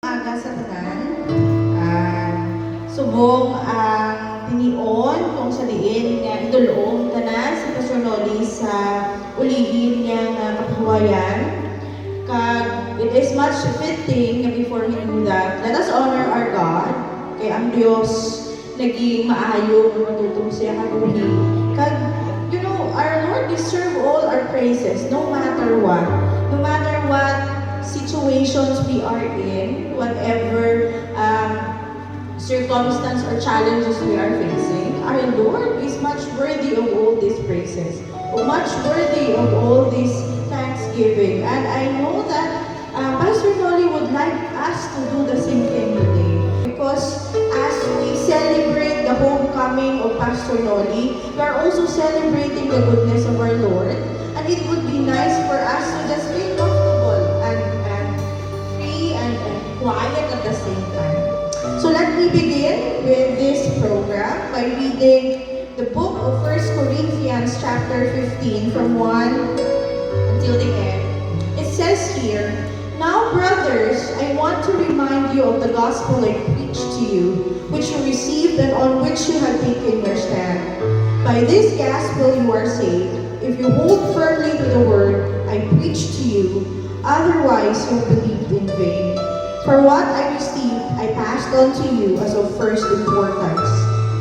Aga sa tanan, subong ang tinion kung sa diin nga idulong tanan si Pastor Noli sa ulihin niya nga kapahuayan. Kag it is much fitting nga before we do that, let us honor our God, kay ang Dios naging maayo nga matutong siya kabuhi. Kag our Lord deserve all our praises, no matter what. No matter what situations we are in, whatever circumstance or challenges we are facing, our Lord is much worthy of all these praises, much worthy of all this thanksgiving. And I know that Pastor Noli would like us to do the same thing today. Because as we celebrate the homecoming of Pastor Noli, we are also celebrating the goodness of our Lord. And it would be nice for us to just be comfortable and free and quiet at the same time. So let me begin with this program by reading the book of 1 Corinthians chapter 15 from 1 until the end. It says here, "Now, brothers, I want to remind you of the gospel I preached to you, which you received and on which you have taken your stand. By this gospel you are saved, if you hold firmly to the word I preached to you, otherwise you believed in vain. For what I received, I passed on to you as of first importance,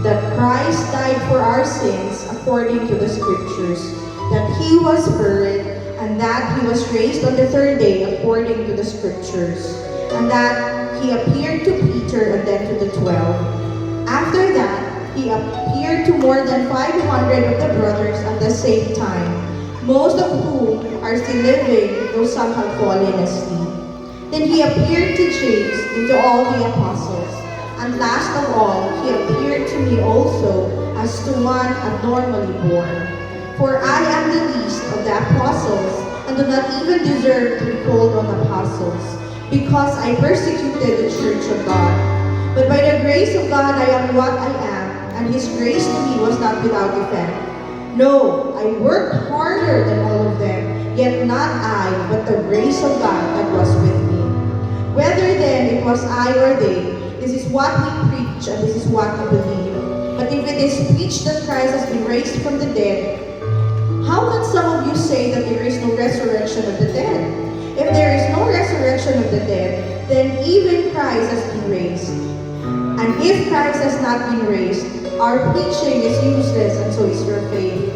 that Christ died for our sins according to the Scriptures, that he was buried, and that he was raised on the third day according to the Scriptures, and that he appeared to Peter and then to the 12. After that, he appeared to more than 500 of the brothers at the same time, most of whom are still living, though some have fallen asleep. Then he appeared to James and to all the apostles, and last of all, he appeared to me also as to one abnormally born. For I am the least of the apostles, and do not even deserve to be called an apostles, because I persecuted the church of God. But by the grace of God I am what I am, and his grace to me was not without effect. No, I worked harder than all of them, yet not I, but the grace of God that was with me. Whether then it was I or they, this is what we preach, and this is what we believe. But if it is preached that Christ has been raised from the dead, how can some of you say that there is no resurrection of the dead? If there is no resurrection of the dead, then even Christ has been raised. And if Christ has not been raised, our preaching is useless, and so is your faith.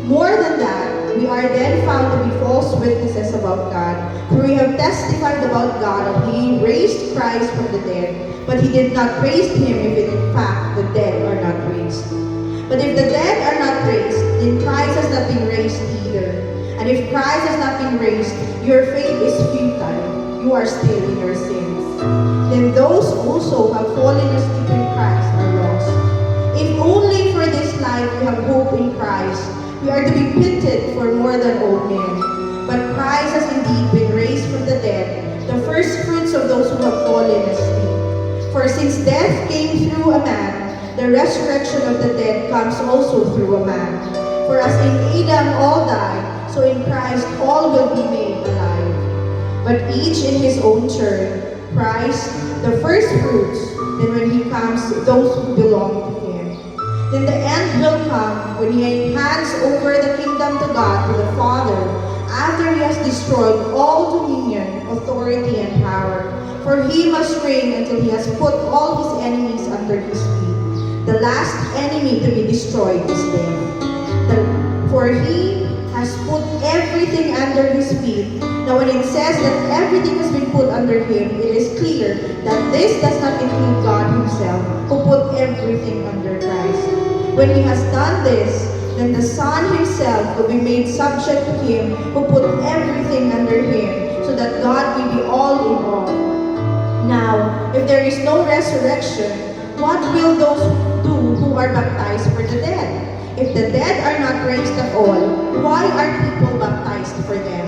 More than that, we are then found to be false witnesses about God, for we have testified about God that he raised Christ from the dead, but he did not raise him if in fact the dead are not raised. But if the dead are not raised, then Christ has not been raised either. And if Christ has not been raised, your faith is futile. You are still in your sins. Then those also who have fallen asleep in Christ are lost. If only for this life we have hope in Christ, we are to be pitied for more than all men. But Christ has indeed been raised from the dead, the first fruits of those who have fallen asleep. For since death came through a man, the resurrection of the dead comes also through a man. For as in Adam all die, so in Christ all will be made alive. But each in his own turn, Christ, the first fruits, then when he comes, those who belong to him. Then the end will come when he hands over the kingdom to God, to the Father, after he has destroyed all dominion, authority, and power. For he must reign until he has put all his enemies under his feet. The last enemy to be destroyed is death. For he has put everything under his feet. Now when it says that everything has been put under him, it is clear that this does not include God himself, who put everything under Christ. When he has done this, then the Son himself will be made subject to him who put everything under him, so that God may be all in all. Now, if there is no resurrection, what will those do who are baptized for the dead? If the dead are not raised at all, why are people baptized for them?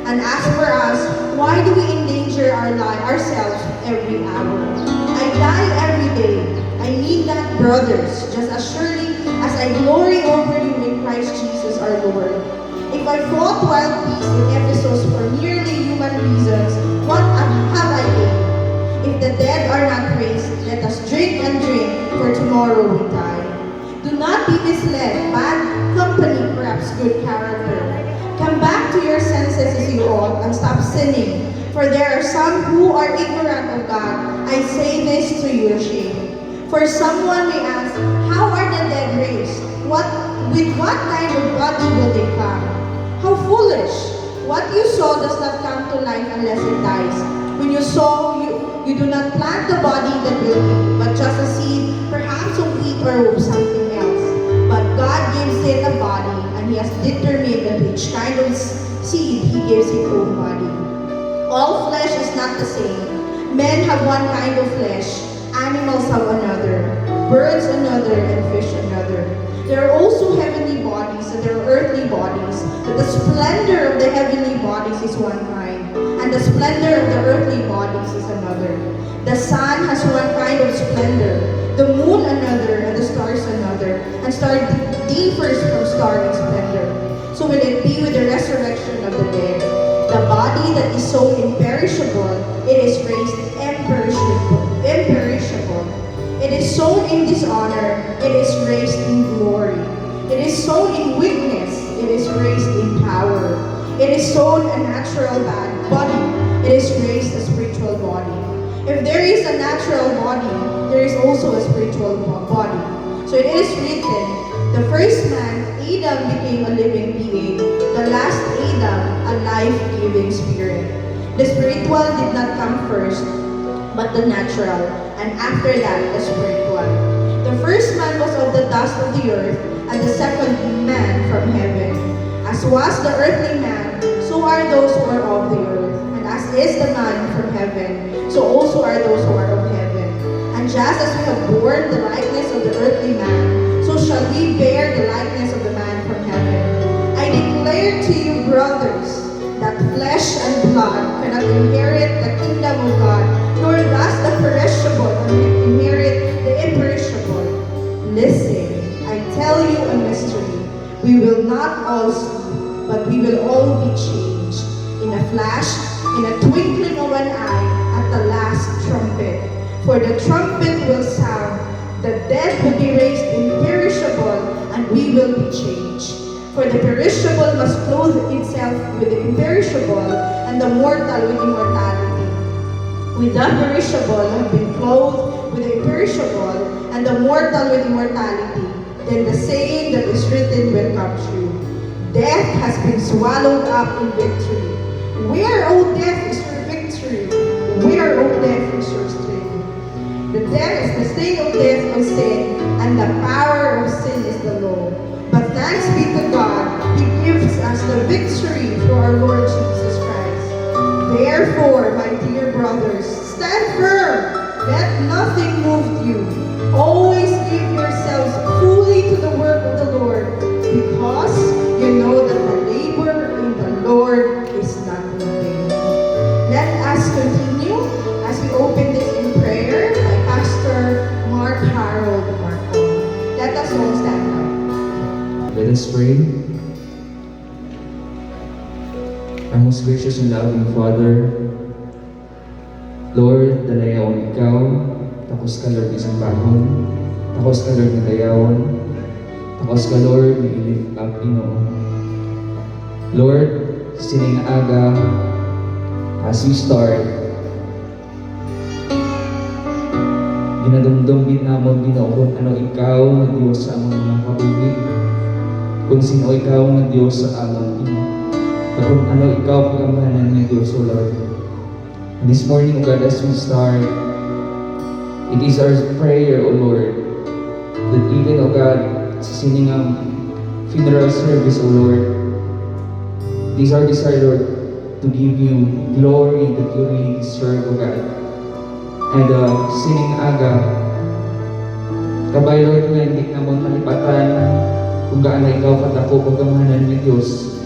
And as for us, why do we endanger ourselves every hour? I die every day. I need that, brothers, just as surely as I glory over you in Christ Jesus our Lord. If I fought wild beasts in Ephesus for merely human reasons, what have I gained? if the dead are not raised, let us drink and drink, for tomorrow we die. Do not be misled. Bad company corrupts good character. Come back to your senses as you ought and stop sinning. For there are some who are ignorant of God. I say this to your shame. For someone may ask, how are the dead raised? With what kind of body will they come? How foolish! What you sow does not come to life unless it dies. When you sow, you do not plant the body that will eat, but just a seed, perhaps of wheat or of something else. But God gives it a body, and He has determined that which kind of seed He gives its own body. All flesh is not the same. Men have one kind of flesh, animals have another, birds another, and fish another. There are also heavenly bodies and there are earthly bodies, but the splendor of the heavenly bodies is one kind, and the splendor of the earthly bodies is another. The sun has one kind of splendor, the moon another, and the stars another, and stars differs from star in splendor. So will it be with the resurrection of the dead. The body that is so imperishable, it is raised imperishable. It is sown in dishonor, it is raised in glory. It is sown in weakness, it is raised in power. It is sown a natural body, it is raised a spiritual body. If there is a natural body, there is also a spiritual body. So it is written, the first man, Adam, became a living being. The last Adam, a life-giving spirit. The spiritual did not come first, but the natural, and after that, the spiritual. The first man was of the dust of the earth, and the second man from heaven. As was the earthly man, so are those who are of the earth. And as is the man from heaven, so also are those who are of heaven. And just as we have borne the likeness of the earthly man, so shall we bear the likeness of the man from heaven. I declare to you, brothers, that flesh and blood cannot inherit the kingdom of God, nor does the perishable inherit the imperishable. Listen, I tell you a mystery. We will not all sleep, but we will all be changed. In a flash, in a twinkling of an eye, at the last trumpet. For the trumpet will sound, the dead will be raised imperishable, and we will be changed. For the perishable must clothe itself with the imperishable, and the mortal with immortality. With the perishable have been clothed with the imperishable, and the mortal with immortality. Then the saying that is written will come true. Death has been swallowed up in victory. Where, O death, is your victory? Where, O death, is your sting? The death is the sting of death of sin, and the power of sin is the law. But thanks be to God, He gives us the victory through our Lord Jesus Christ. Therefore, my dear brothers, stand firm. Let nothing move you. Always give yourselves fully to the work of the Lord, because you know that the labor in the Lord is not in vain. Let us continue as we open this in prayer by Pastor Mark Harold Marco. Let us all stand up. Let us pray. Our most gracious and loving Father, Lord, dalayaon Ikaw, takos ka Lord isang bahon, takos ka Lord na dayawan, takos ka Lord na i-lift up Ginoo. Lord, sining aga, as we start, ginadumdum namon Ginoo kung ano Ikaw na Diyos sa among mga kabuhi, kung sino Ikaw na Diyos sa among Ginoo, at kung ano Ikaw pagamahanan ng Diyos, O Lord. And this morning, O God, as we start, it is our prayer, O Lord, that even, O God, sa siningang funeral service, O Lord, it is our desire, Lord, to give you glory that you really deserve, O God. And sining aga, kabay, Lord, nga hindi naman malipatan kung gaano ikaw katako pagkamahanan ng Diyos.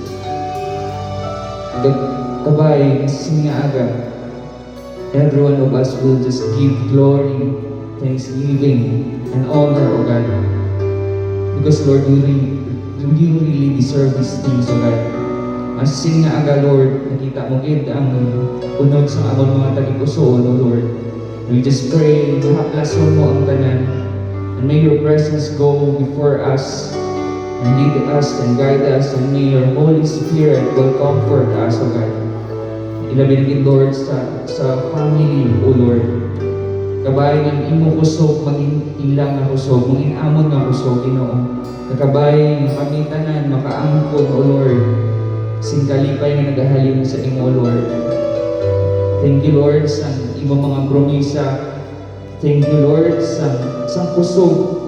Kabay, sining aga, every one of us will just give glory, thanksgiving, and honor, O God. Because, Lord, you really deserve these things, O God. Ang sining aga, Lord, nakita mo gid ang unod sa among mga tagipusoon, O Lord. We just pray, lahaklason mo ang tanan. And may your presence go before us and lead us and guide us. And may your Holy Spirit will comfort us, O God. Ilabi natin, Lord, sa family, O Lord. Kabay ng imo kusog, maging ilang na kusog, maging amon na kusog, Ginoo. Nakabay ng kami tanan, makaangkon, O Lord. Singkalipay na nagahalin sa imo, O Lord. Thank you, Lord, sa imo mga promisa. Thank you, Lord, sa kusog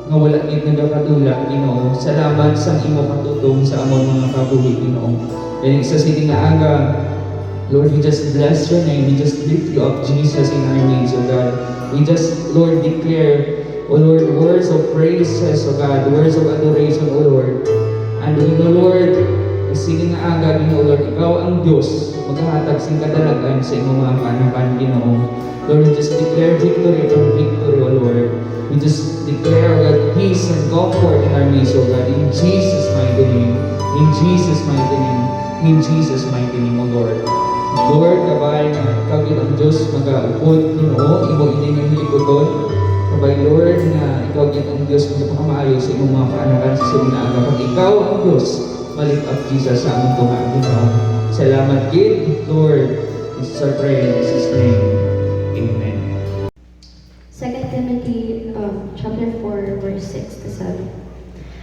nga wala gid nagakadula, Ginoo. Salamat sa imo katutong sa among mga kabuhi, Ginoo. And sa sige nga aga, Lord, we just bless your name. We just lift you up, Jesus, in our names, O God. We just, Lord, declare, O Lord, words of praises, O God, words of adoration, O Lord. And we know, Lord, sige nga aga, Ginoo, Lord, ikaw ang Diyos, maghahatag sing kadalagan sa imong mga kanakan, Ginoo. Lord, we just declare victory upon victory, O Lord. We just declare, O God, peace and comfort in our midst, O God, in Jesus' mighty name. In Jesus' mighty name. In Jesus' mighty name, O Lord. Lord, kabay nga ikaw gid ang Diyos magaupod, Ginoo, imo ini nga hilikoton. Kabay, Lord, nga ikaw gid ang Diyos magpakamaayo sa imong mga kaanakan sa sige nga aga. Pag ikaw ang Diyos, malift up Jesus sa among tunga, Ginoo. Salamat gid, Lord. This is our prayer in Jesus' name. Amen. 2 Timothy chapter 4, verse 6 to 7.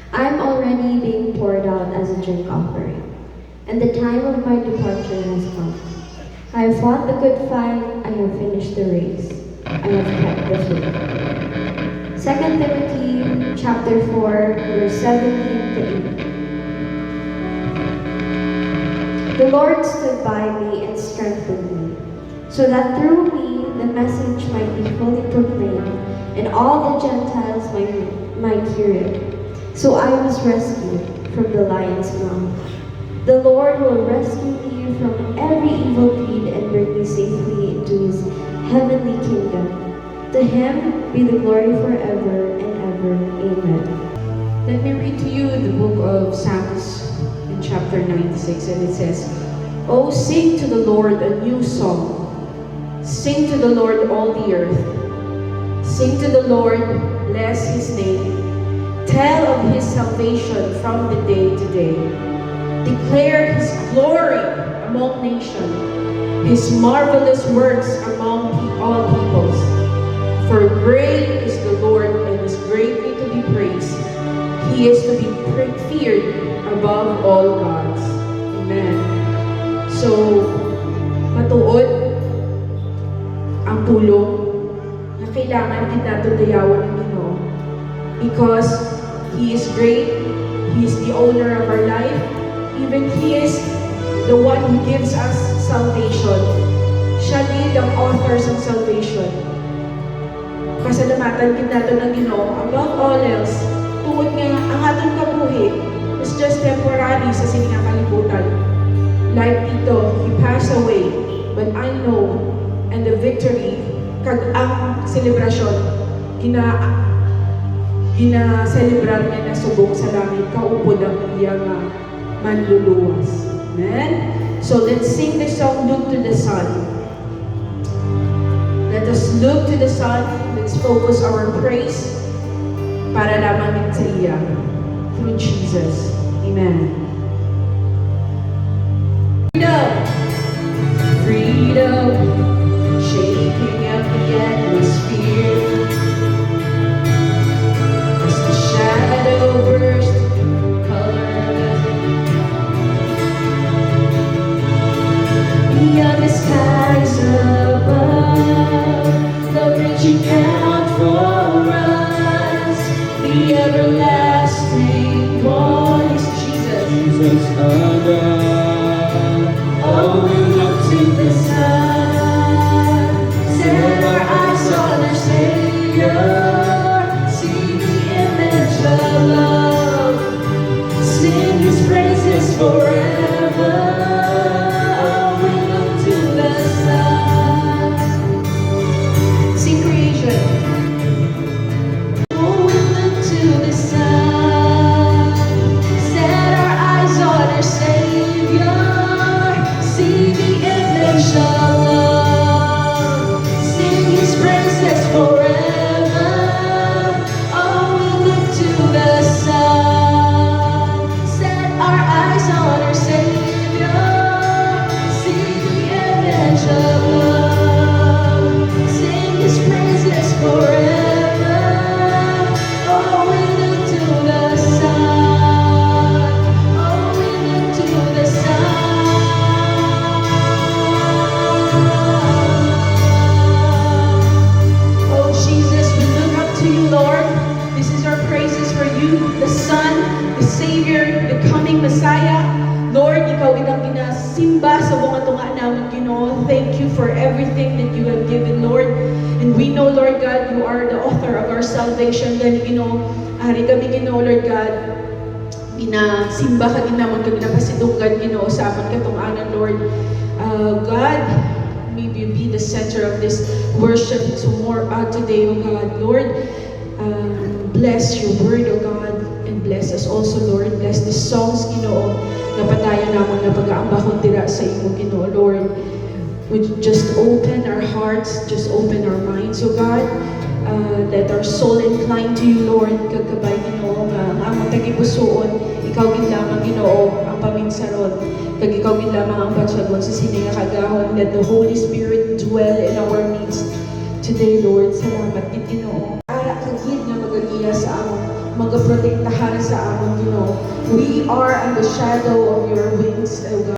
I'm already being poured out as a drink offering, and the time of my departure has come. I have fought the good fight, I have finished the race, I have kept the faith. 2 Timothy chapter 4, verse 17 to 8. The Lord stood by me and strengthened me, so that through me the message might be fully proclaimed, and all the Gentiles might hear it. So I was rescued from the lion's mouth. The Lord will rescue me from every evil deed and bring me safely into His heavenly kingdom. To Him be the glory forever and ever. Amen. Let me read to you the book of Psalms in chapter 96, and it says, "Oh, sing to the Lord a new song. Sing to the Lord all the earth. Sing to the Lord, bless His name. Tell of His salvation from the day to day. Declare His glory among nations, His marvelous works among all peoples. For great is the Lord and is greatly to be praised. He is to be feared above all gods." Amen. So, matuod ang pulong na kailangan din natin dayawan ng Ginoo, because He is great, He is the owner of our life, even He is the one who gives us salvation. Siya din ang author ng salvation. Pasalamatan din natin ng Ginoo above all else, tuod nga ang atong kabuhi is just temporary sa siningang kalibutan. Like dito, He passed away, but I know, and the victory, kag ang celebration, gina-celebrar niya na subong sa langit, kaupod ang iyang manluluwas. Amen? So let's sing the song, Look to the Sun. Let us look to the sun. Let's focus our praise para lamang sa iya through Jesus. Amen. Freedom! Freedom! Shaking up the atmosphere as the shadow burst into color. Beyond the skies above, love reaching out for us. The everlasting one is Jesus. Jesus, our God. Oh, we look to the sun, set our eyes on our Savior, see the image of love, sing His praises forever. Oh, we look to the sun. Sing creation. Oh, we look to the sun, set our eyes on our Savior, see the image of love, sing His you, the Son, the Savior, the coming Messiah. Lord, ikaw ilang ginasimba sa mga tunga namin, Ginoo. Thank you for everything that you have given, Lord. And we know, Lord God, you are the author of our salvation. Gani, Ginoo, hari kami, Ginoo, Lord God, ginasimba ka ginamon ka ginapasidunggan, Ginoo, sa amon katunganan, Lord. God, may you be the center of this worship today, O God. Lord, bless your word, O God, and bless us also, Lord. Bless the songs, Ginoo, napatayan namon na pag-aambakon dira sa imo, Ginoo, Lord. Would you just open our hearts, just open our minds, O God. Let our soul incline to you, Lord. Kagkabay, Ginoo, nga ang among tagipusoon, ikaw gid lamang, Ginoo, ang paminsaron. Kag ikaw gid lamang ang pagsagon sa sininga kagahon. Let the Holy Spirit dwell in our midst today, Lord. Salamat gid, Ginoo. Ara kagid nga magagiya sa among magaprotektahan sa among, Ginoo. We are on the shadow of your wings, O God.